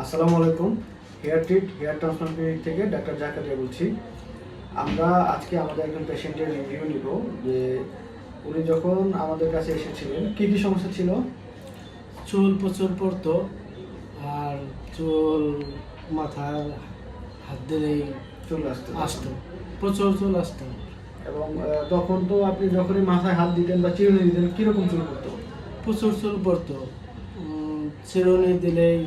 আসসালামু আলাইকুম। Hair transplant clinic থেকে ডাক্তার জাকারিয়া বলছি। আমরা আজকে আমাদের একজন পেশেন্টের রিভিউ নিব যে উনি যখন আমাদের কাছে এসেছিলেন কী কী সমস্যা ছিল। চুল প্রচুর পড়তো, আর চুল মাথার হাত দিলেই চুল আসতো আসতো, প্রচুর চুল আসতো। এবং তখন তো আপনি যখনই মাথায় হাত দিতেন বা চিরুনি দিতেন কীরকম চুল পড়তো? প্রচুর চুল পড়তো। চিরুনি দিলেই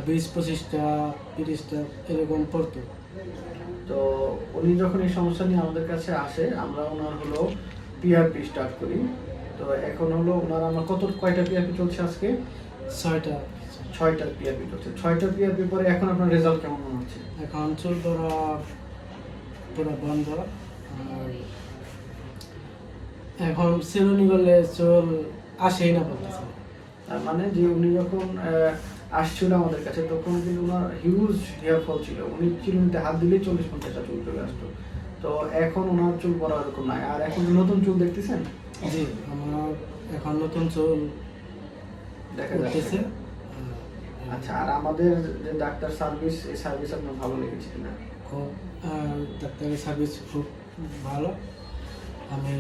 20-25টা 30টা এরকম পড়তো। তো উনি যখন এই সমস্যা নিয়ে আমাদের কাছে আসে আমরা ওনার হলো পিআরপি স্টার্ট করি। তো এখন হলো ওনার আমার কয়টা পিআরপি চলছে আজকে? 6টা। 6টা পিআরপি চলছে। 6টা পিআরপি পরে এখন আপনার রেজাল্ট কেমন মনে হচ্ছে? এখন চুল পড়া পুরো বন্ধ। আর এখন চিরুনি করলে চুল আসেই না বলতেছে। তার মানে যে উনি যখন আসছিল আমাদের কাছে তখন কিন্তু ওনার হিউজ হেয়ার ফল ছিল, উনি চিরুনিতে হাত দিলেই 40-50টা চুল চলে আসতো। তো এখন ওনার চুল পড়া এরকম নাই। আর এখন নতুন চুল দেখতেছেন? জি, আমার এখন নতুন চুল দেখা উঠতেছে। যাচ্ছে। আচ্ছা, আর আমাদের যে ডাক্তার সার্ভিস, এই সার্ভিস আপনার ভালো লেগেছে কিনা? খুব ডাক্তারের সার্ভিস খুব ভালো। আমি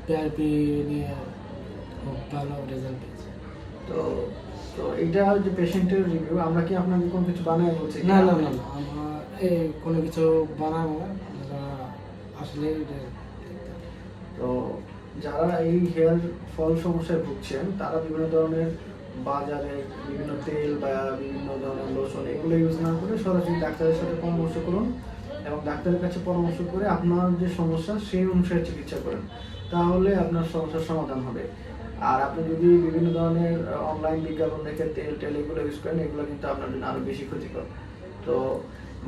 পিআরপি নিয়ে খুব ভালো রেজাল্ট পেয়েছি। তো তো এইটা যে পেশেন্টের রিভিউ, আমরা কি আপনাকে কোনো কিছু বানায় বলছি? না না না না, আমার এই কোনো কিছু বানাবো না, আমরা আসলে তো যারা এই হেয়ার ফল সমস্যায় ভুগছেন তারা বিভিন্ন ধরনের বাজারের বিভিন্ন তেল বা বিভিন্ন ধরনের লোশন এগুলো ইউজ না করে সরাসরি ডাক্তারের সাথে পরামর্শ করুন এবং ডাক্তারের কাছে পরামর্শ করে আপনার যে সমস্যা সেই অনুসারে চিকিৎসা করেন, তাহলে আপনার সমস্যার সমাধান হবে। আর আপনি যদি বিভিন্ন ধরনের অনলাইন বিজ্ঞাপন দেখে তেল এগুলো ইউজ করেন, এগুলো কিন্তু আপনার জন্য আরো বেশি ক্ষতিকর। তো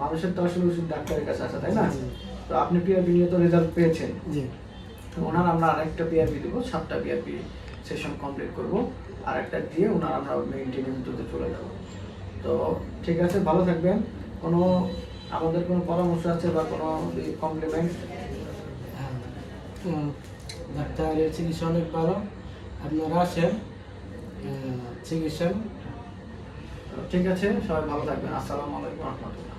মানুষের তো আসলে উচিত ডাক্তারের কাছে আসা, তাই না? তো আপনি পিআরপি নিয়ে তো রেজাল্ট পেয়েছেন। জি, ওনার আমরা আরেকটা পিআরপি দেবো, 7টা পিআরপি সেশন কমপ্লিট করবো, আর একটা দিয়ে ওনার আমরা মেইনটেনেন্সে চলে যাব। তো ঠিক আছে, ভালো থাকবেন। কোনো আমাদের কোনো পরামর্শ আছে বা কোনো কমপ্লিমেন্ট? ডাক্তারের চিকিৎসা অনেক ভালো, আপনারা আসেন চিকিৎসা। ঠিক আছে, সবাই ভালো থাকবেন। আসসালামু আলাইকুম রহমতুল্লাহ।